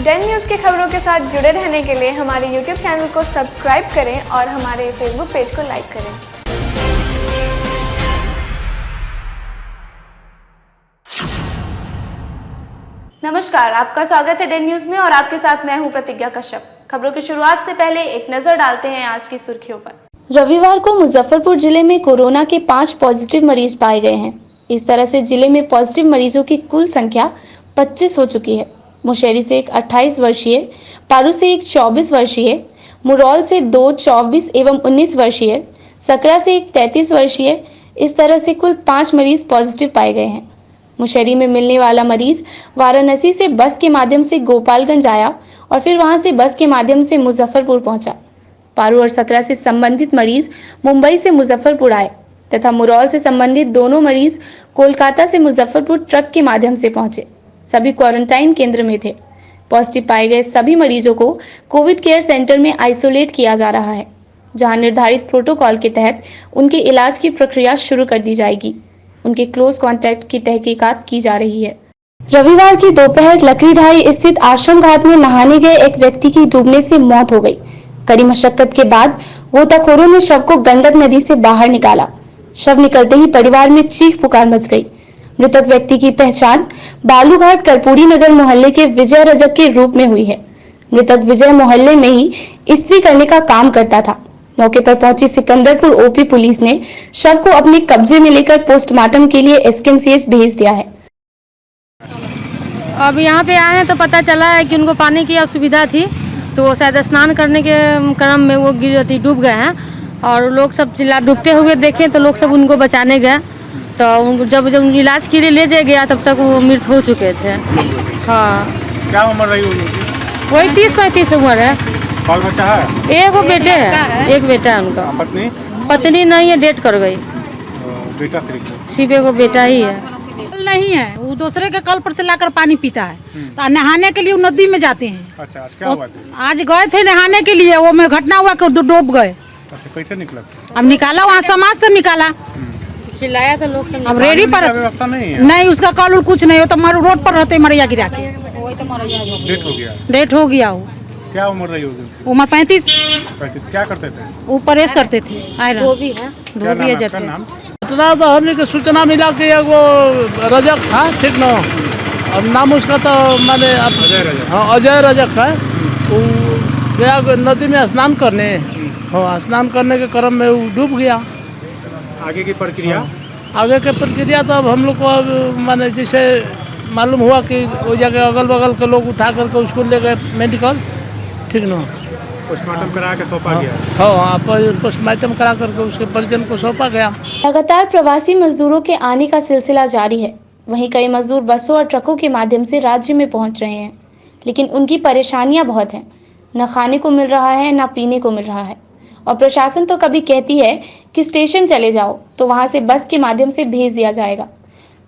Dane news की खबरों के साथ जुड़े रहने के लिए हमारे YouTube चैनल को सब्सक्राइब करें और हमारे Facebook पेज को लाइक करें। नमस्कार, आपका स्वागत है डेन न्यूज़ में और आपके साथ मैं हूं प्रतिज्ञा कश्यप। खबरों की शुरुआत से पहले एक नजर डालते हैं आज की सुर्खियों पर। रविवार को मुजफ्फरपुर जिले में कोरोना के 5 पॉजिटिव मरीज पाए गए हैं। इस तरह से जिले में पॉजिटिव मरीजों की कुल संख्या 25 हो चुकी है। मुशहरी से एक 28 वर्षीय, पारू से एक 24 वर्षीय, मुरौल से 2 24 एवं 19 वर्षीय, सकरा से एक 33 वर्षीय, इस तरह से कुल 5 मरीज पॉजिटिव पाए गए हैं। मुशहरी में मिलने वाला मरीज वाराणसी से बस के माध्यम से गोपालगंज आया और फिर वहां से बस के माध्यम से मुजफ्फरपुर पहुंचा। पारू और सकरा से संबंधित मरीज मुंबई से मुजफ्फरपुर आए तथा मुरौल से संबंधित दोनों मरीज कोलकाता से मुजफ्फरपुर ट्रक के माध्यम से पहुंचे। सभी क्वारंटाइन केंद्र में थे। पॉजिटिव पाए गए सभी मरीजों को कोविड केयर सेंटर में आइसोलेट किया जा रहा है, जहां निर्धारित प्रोटोकॉल के तहत उनके इलाज की प्रक्रिया शुरू कर दी जाएगी। उनके क्लोज कॉन्टैक्ट की तहकीकात की जा रही है। रविवार की दोपहर लकड़ीढाई स्थित आश्रम घाट में नहाने गए एक व्यक्ति की डूबने से मौत हो गई। कड़ी मशक्कत के बाद गोताखोरों ने शव को गंडक नदी से बाहर निकाला। शव निकलते ही परिवार में चीख पुकार मच गई। मृतक व्यक्ति की पहचान बालूघाट कर्पूरी नगर मोहल्ले के विजय रजक के रूप में हुई है। मृतक विजय मोहल्ले में ही इस्त्री करने का काम करता था। मौके पर पहुंची सिकंदरपुर ओपी पुलिस ने शव को अपने कब्जे में लेकर पोस्टमार्टम के लिए एसकेएमसीएच भेज दिया है। अब यहाँ पे आए हैं तो पता चला है कि उनको पानी की असुविधा थी, तो शायद स्नान करने के क्रम में वो डूब गए हैं और लोग सब चिल्ला डूबते हुए देखे तो लोग सब उनको बचाने गए। तो जब इलाज के लिए ले जाया गया तब तक वो मृत हो चुके थे। हाँ, क्या उम्र रही होगी? वही 30-35 उम्र है। बाल बच्चा है? एक बेटे है, एक बेटा है उनका। पत्नी नहीं है, डेट कर गई। बेटा सिर्फ एगो बेटा ही है। नहीं है, वो दूसरे के कल पर से लाकर पानी पीता है। तो नहाने के लिए वो नदी में जाते हैं। अच्छा, आज क्या हुआ? आज गए थे नहाने के लिए, वो में घटना हुआ कि डूब गए। अच्छा, कैसे निकला? अब निकाला, वहाँ समाज से निकाला। चिल्लाया तो लोग सब। अब रेडी पर व्यवस्था नहीं है? नहीं, उसका कॉल कुछ नहीं हो तो रोड पर रहते मरिया गिरा के डेट हो गया। डेट हो गया। वो क्या उम्र रही होगी? उम्र 35। क्या करते थे? वो परहेज करते थे। धोबी है, धोबी है जाते। इतना तो हमने सूचना मिला कि वो रजक था, ठीक ना? और नाम उसका तो मैंने अजय रजक है। वो गया नदी में स्नान करने। हाँ, स्नान करने के क्रम में वो डूब गया। आगे की प्रक्रिया? आगे की प्रक्रिया तो अब हम लोग को मैंने जैसे मालूम हुआ कि वो जगह अगल बगल के लोग उठा करके उसको ले गए मेडिकल, ठीक ना? पोस्टमार्टम करा के सौंपा गया। हाँ, पोस्टमार्टम करा करके उसके परिजन को सौंपा गया। लगातार प्रवासी मजदूरों के आने का सिलसिला जारी है। वहीं कई मजदूर बसों और ट्रकों के माध्यम से राज्य में पहुंच रहे हैं, लेकिन उनकी परेशानियां बहुत हैं। न खाने को मिल रहा है, न पीने को मिल रहा है। और प्रशासन तो कभी कहती है कि स्टेशन चले जाओ, तो वहां से बस के माध्यम से भेज दिया जाएगा,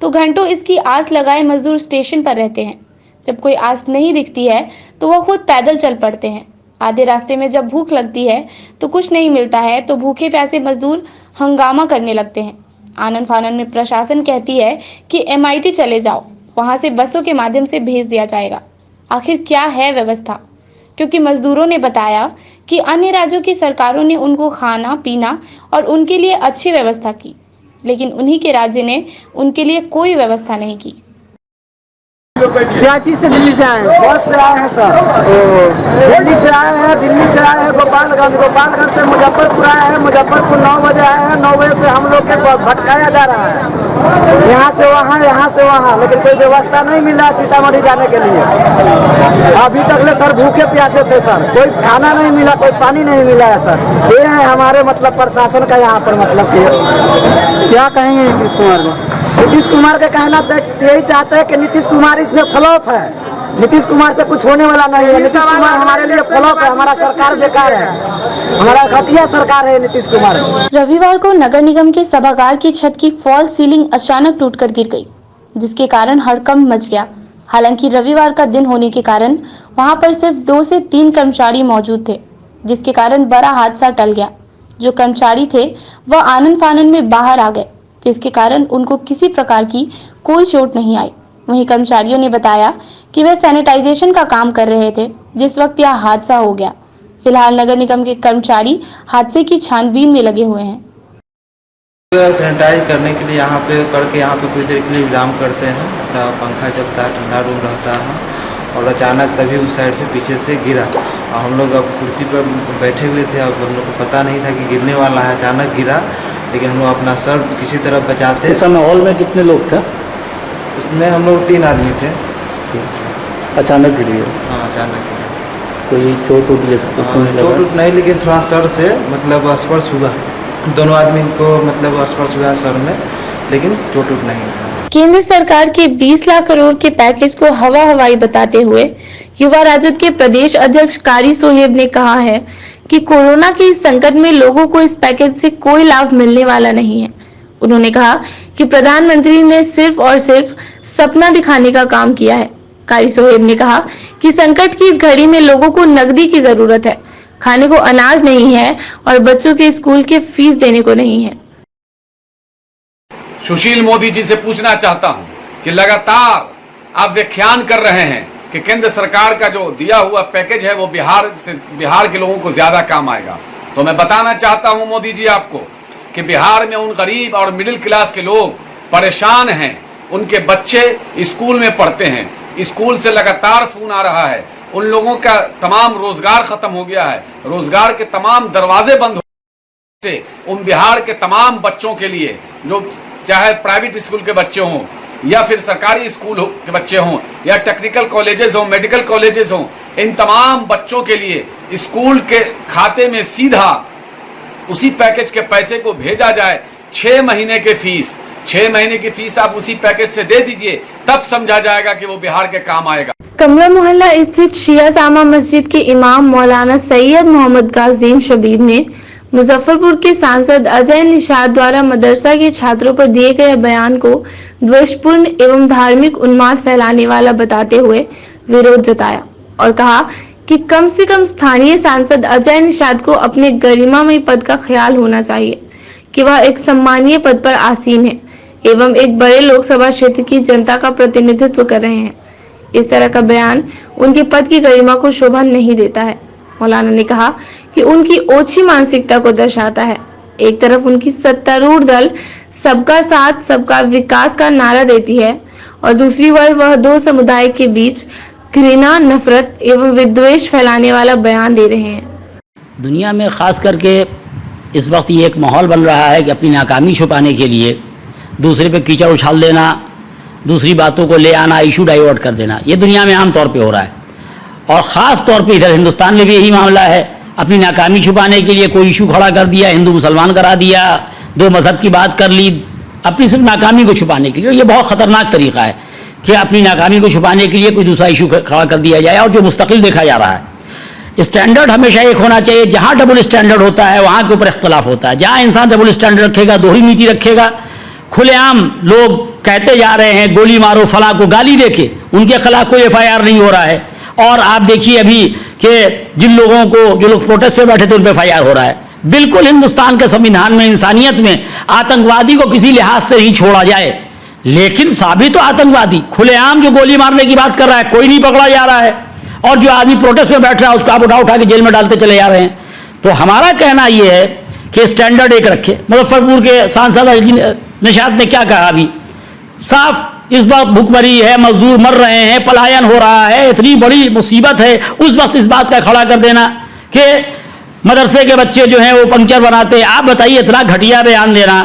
तो घंटों इसकी आस लगाए मजदूर स्टेशन पर रहते हैं। जब कोई आस नहीं दिखती है तो वह खुद पैदल चल पड़ते हैं। आधे रास्ते में जब भूख लगती है तो कुछ नहीं मिलता है तो भूखे प्यासे मजदूर हंगामा करने लगते हैं। आनन फानन में प्रशासन कहती है कि MIT चले जाओ, वहां से बसों के माध्यम से भेज दिया जाएगा। आखिर क्या है व्यवस्था? क्योंकि मजदूरों ने बताया कि अन्य राज्यों की सरकारों ने उनको खाना पीना और उनके लिए अच्छी व्यवस्था की, लेकिन उन्हीं के राज्य ने उनके लिए कोई व्यवस्था नहीं की। कराची से दिल्ली से आए हैं? बस से आए हैं सर। दिल्ली से आए हैं, दिल्ली से आए हैं गोपालगंज से मुजफ्फरपुर आए हैं। मुजफ्फरपुर 9 बजे आए हैं। 9 बजे से हम लोग के भटकाया जा रहा है, यहाँ से वहाँ, यहाँ से वहाँ, लेकिन कोई व्यवस्था नहीं मिल रहा है सीतामढ़ी जाने के लिए। अभी तक ले सर भूखे प्यासे थे सर, कोई खाना नहीं मिला, कोई पानी नहीं मिला है सर। ये है हमारे मतलब प्रशासन का यहाँ पर मतलब क्या कहेंगे नीतीश कुमार को? नीतीश कुमार का कहना यही चाहते हैं कि नीतीश कुमार इसमें फ्लॉप है। नीतीश कुमार से कुछ होने वाला नहीं है। नीतीश कुमार हमारे लिए फ्लॉप है। हमारा सरकार बेकार है, हमारा घटिया सरकार है नीतीश कुमार। रविवार को नगर निगम के सभागार की छत की फॉल सीलिंग अचानक टूटकर गिर गई, जिसके कारण हड़कंप मच गया। हालांकि रविवार का दिन होने के कारण वहां पर सिर्फ 2 से 3 कर्मचारी मौजूद थे, जिसके कारण बड़ा हादसा टल गया। जो कर्मचारी थे वह आनन फानन में बाहर आ गए, जिसके कारण उनको किसी प्रकार की कोई चोट नहीं आई। वहीं कर्मचारियों ने बताया कि वे सैनिटाइजेशन का काम कर रहे थे जिस वक्त यह हादसा हो गया। फिलहाल नगर निगम के कर्मचारी हादसे की छानबीन में लगे हुए हैं। सैनिटाइज करने के लिए यहाँ पे कुछ देर के लिए विराम करते हैं, पंखा चलता है, ठंडा रूम रहता है और अचानक तभी उस साइड से पीछे से गिरा और हम लोग अब कुर्सी पर बैठे हुए थे। अब हम लोग को पता नहीं था कि गिरने वाला है, अचानक गिरा, लेकिन हम लोग अपना सर किसी तरह बचाते। इस समय हॉल में कितने लोग थे? उसमें हम लोग 3 आदमी थे। अचानक गिरी है? हाँ, अचानक गिरा। कोई चोट उठ चोट नहीं, लेकिन थोड़ा सर से मतलब स्पर्श हुआ, दोनों आदमी को मतलब स्पर्श हुआ सर में, लेकिन चोट नहीं। केंद्र सरकार के 20 लाख करोड़ के पैकेज को हवाई बताते हुए युवा राजद के प्रदेश अध्यक्ष कारी सोहेब ने कहा है कि कोरोना के इस संकट में लोगों को इस पैकेज से कोई लाभ मिलने वाला नहीं है। उन्होंने कहा कि प्रधानमंत्री ने सिर्फ और सिर्फ सपना दिखाने का काम किया है। कारी सोहेब ने कहा कि संकट की इस घड़ी में लोगों को नकदी की जरूरत है, खाने को अनाज नहीं है और बच्चों के स्कूल के फीस देने को नहीं है। सुशील मोदी जी से पूछना चाहता हूं कि लगातार आप व्याख्यान कर रहे हैं कि केंद्र सरकार का जो दिया हुआ पैकेज है वो बिहार के लोगों को ज्यादा काम आएगा। तो मैं बताना चाहता हूं मोदी जी आपको कि बिहार में उन गरीब और मिडिल क्लास के लोग परेशान हैं, उनके बच्चे स्कूल में पढ़ते हैं, स्कूल से लगातार फोन आ रहा है, उन लोगों का तमाम रोजगार खत्म हो गया है, रोजगार के तमाम दरवाजे बंद हो से उन बिहार के तमाम बच्चों के लिए, जो चाहे प्राइवेट स्कूल के बच्चे हों या फिर सरकारी स्कूल के बच्चे हों या टेक्निकल कॉलेजेस हों, मेडिकल कॉलेजेस हों, इन तमाम बच्चों के लिए स्कूल के खाते में सीधा उसी पैकेज के पैसे को भेजा जाए। 6 महीने की फीस आप उसी पैकेज से दे दीजिए, तब समझा जाएगा कि वो बिहार के काम आएगा। कमरा मोहल्ला स्थित शिया जामा मस्जिद के इमाम मौलाना सैयद मोहम्मद कासिम शबीब ने मुजफ्फरपुर के सांसद अजय निषाद द्वारा मदरसा के छात्रों पर दिए गए बयान को द्वेषपूर्ण एवं धार्मिक उन्माद फैलाने वाला बताते हुए विरोध जताया और कहा कि कम से कम स्थानीय सांसद अजय निषाद को अपने गरिमामय पद का ख्याल होना चाहिए कि वह एक सम्मानीय पद पर आसीन है एवं एक बड़े लोकसभा क्षेत्र की जनता का प्रतिनिधित्व कर रहे हैं। इस तरह का बयान उनके पद की गरिमा को शोभा नहीं देता है। मौलाना ने कहा कि उनकी ओछी मानसिकता को दर्शाता है। एक तरफ उनकी सत्तारूढ़ दल सबका साथ सबका विकास का नारा देती है और दूसरी ओर वह 2 समुदाय के बीच घृणा, नफरत एवं विद्वेष फैलाने वाला बयान दे रहे हैं। दुनिया में खास करके इस वक्त ये एक माहौल बन रहा है कि अपनी नाकामी छुपाने के लिए दूसरे पे कीचड़ उछाल देना, दूसरी बातों को ले आना, इशू डाइवर्ट कर देना, ये दुनिया में आम तौर पे हो रहा है। और ख़ास तौर पे इधर हिंदुस्तान में भी यही मामला है। अपनी नाकामी छुपाने के लिए कोई इशू खड़ा कर दिया, हिंदू मुसलमान करा दिया, 2 मज़हब की बात कर ली, अपनी सिर्फ नाकामी को छुपाने के लिए। ये बहुत ख़तरनाक तरीक़ा है कि अपनी नाकामी को छुपाने के लिए कोई दूसरा इशू खड़ा कर दिया जाए और जो मुस्तकिल देखा जा रहा है। स्टैंडर्ड हमेशा एक होना चाहिए। जहाँ डबल स्टैंडर्ड होता है वहाँ के ऊपर इख्तलाफ होता है। जहाँ इंसान डबल स्टैंडर्ड रखेगा, दोहरी नीति रखेगा, खुलेआम लोग कहते जा रहे हैं गोली मारो फला को गाली देके, उनके खिलाफ कोई FIR नहीं हो रहा है। और आप देखिए अभी कि जिन लोगों को, जो लोग प्रोटेस्ट पे बैठे थे उन पर FIR हो रहा है। बिल्कुल हिंदुस्तान के संविधान में, इंसानियत में आतंकवादी को किसी लिहाज से नहीं छोड़ा जाए, लेकिन साबित तो आतंकवादी खुलेआम जो गोली मारने की बात कर रहा है कोई नहीं पकड़ा जा रहा है, और जो आदमी प्रोटेस्ट में बैठ रहा है उसको आप उठा के जेल में डालते चले जा रहे हैं। तो हमारा कहना यह है कि स्टैंडर्ड एक रखे। मुजफ्फरपुर के सांसद निषाद ने क्या कहा अभी साफ, इस वक्त भुखमरी है, मजदूर मर रहे हैं, पलायन हो रहा है, इतनी बड़ी मुसीबत है, उस वक्त इस बात का खड़ा कर देना कि मदरसे के बच्चे जो हैं वो पंक्चर बनाते हैं। आप बताइए, इतना घटिया बयान देना।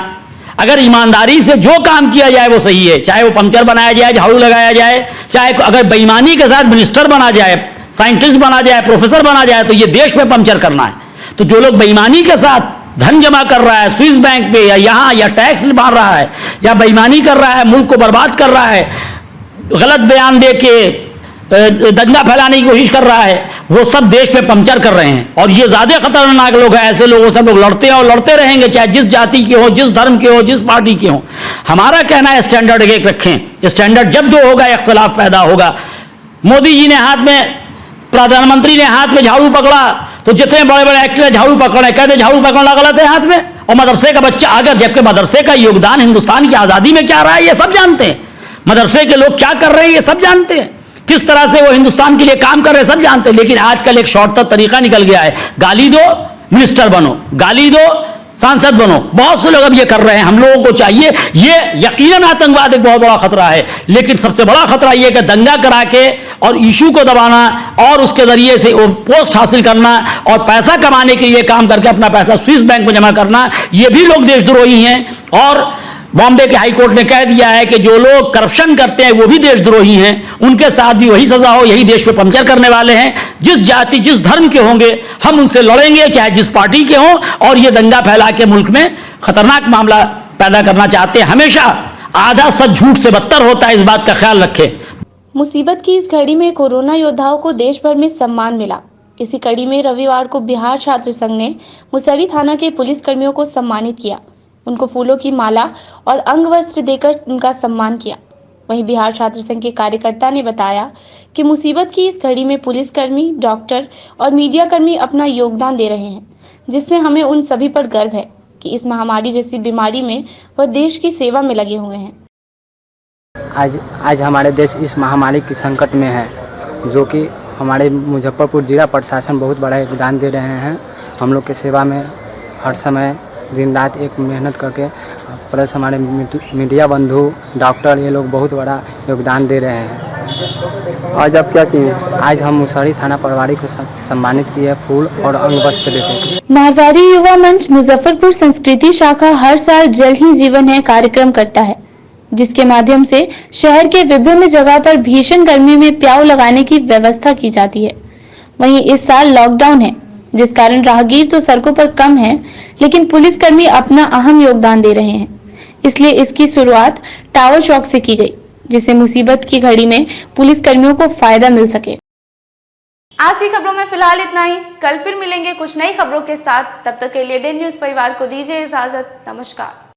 अगर ईमानदारी से जो काम किया जाए वो सही है, चाहे वो पंक्चर बनाया जाए, झाड़ू लगाया जाए, चाहे अगर बेईमानी के साथ मिनिस्टर बना जाए, साइंटिस्ट बना जाए, प्रोफेसर बना जाए, तो ये देश में पंक्चर करना है। तो जो लोग बेईमानी के साथ धन जमा कर रहा है स्विस बैंक पे या यहाँ, या टैक्स मार रहा है, या बेईमानी कर रहा है, मुल्क को बर्बाद कर रहा है, गलत बयान दे के दंगा फैलाने की कोशिश कर रहा है, वो सब देश में पंक्चर कर रहे हैं। और ये ज़्यादा खतरनाक लोग हैं। ऐसे लोगों से लोग लड़ते हैं और लड़ते रहेंगे, चाहे जिस जाति के हो, जिस धर्म के हो, जिस पार्टी के हो। हमारा कहना है स्टैंडर्ड एक रखें। स्टैंडर्ड जब 2 होगा इख्तलाफ पैदा होगा। मोदी जी ने हाथ में, प्रधानमंत्री ने हाथ में झाड़ू पकड़ा तो जितने बड़े बड़े एक्टर झाड़ू पकड़े, कहते झाड़ू पकड़ना गलत है हाथ में, और मदरसे का बच्चा अगर, जबकि मदरसे का योगदान हिंदुस्तान की आज़ादी में क्या रहा है ये सब जानते हैं। मदरसे के लोग क्या कर रहे हैं ये सब जानते हैं, किस तरह से वो हिंदुस्तान के लिए काम कर रहे हैं सब जानते हैं। लेकिन आजकल एक शॉर्टकट तरीका निकल गया है, गाली दो मिनिस्टर बनो, गाली दो सांसद बनो। बहुत से लोग अब ये कर रहे हैं। हम लोगों को चाहिए, ये यकीनन आतंकवाद एक बहुत बड़ा खतरा है, लेकिन सबसे बड़ा खतरा ये कि दंगा करा के और इशू को दबाना और उसके जरिए से वो पोस्ट हासिल करना और पैसा कमाने के लिए काम करके अपना पैसा स्विस बैंक में जमा करना, ये भी लोग देशद्रोही हैं। और बॉम्बे के हाई कोर्ट ने कह दिया है कि जो लोग करप्शन करते हैं वो भी देशद्रोही हैं, उनके साथ भी वही सजा हो, यही देश पे पंक्चर करने वाले हैं। जिस जाति जिस धर्म के होंगे हम उनसे लड़ेंगे, चाहे जिस पार्टी के हों, और ये दंगा फैला के मुल्क में खतरनाक मामला पैदा करना चाहते हैं। हमेशा आधा सच झूठ से बदतर होता है, इस बात का ख्याल रखें। मुसीबत की इस घड़ी में कोरोना योद्धाओं को देश भर में सम्मान मिला। इसी कड़ी में रविवार को बिहार छात्र संघ ने मुसहरी थाना के पुलिस कर्मियों को सम्मानित किया। उनको फूलों की माला और अंग वस्त्र देकर उनका सम्मान किया। वहीं बिहार छात्र संघ के कार्यकर्ता ने बताया कि मुसीबत की इस घड़ी में पुलिसकर्मी, डॉक्टर और मीडिया कर्मी अपना योगदान दे रहे हैं, जिससे हमें उन सभी पर गर्व है कि इस महामारी जैसी बीमारी में वह देश की सेवा में लगे हुए हैं। आज हमारे देश इस महामारी की संकट में है, जो कि हमारे मुजफ्फरपुर जिला प्रशासन बहुत बड़ा योगदान दे रहे हैं। हम लोग के सेवा में हर समय दिन रात एक मेहनत करके, प्लस हमारे मीडिया बंधु, डॉक्टर, ये लोग बहुत बड़ा योगदान दे रहे हैं। आज आप क्या किए? आज हम मुसहरी थाना प्रभारी को सम्मानित किए, फूल और अंग वस्त्र देते। मारवाड़ी युवा मंच मुजफ्फरपुर संस्कृति शाखा हर साल जल ही जीवन है कार्यक्रम करता है, जिसके माध्यम से शहर के विभिन्न जगह पर भीषण गर्मी में प्याऊ लगाने की व्यवस्था की जाती है। वहीं इस साल लॉकडाउन है, जिस कारण राहगीर तो सड़कों पर कम है, लेकिन पुलिसकर्मी अपना अहम योगदान दे रहे हैं। इसलिए इसकी शुरुआत टावर चौक से की गई, जिससे मुसीबत की घड़ी में पुलिसकर्मियों को फायदा मिल सके। आज की खबरों में फिलहाल इतना ही। कल फिर मिलेंगे कुछ नई खबरों के साथ। तब तक के लिए डे न्यूज परिवार को दीजिए इजाजत। नमस्कार।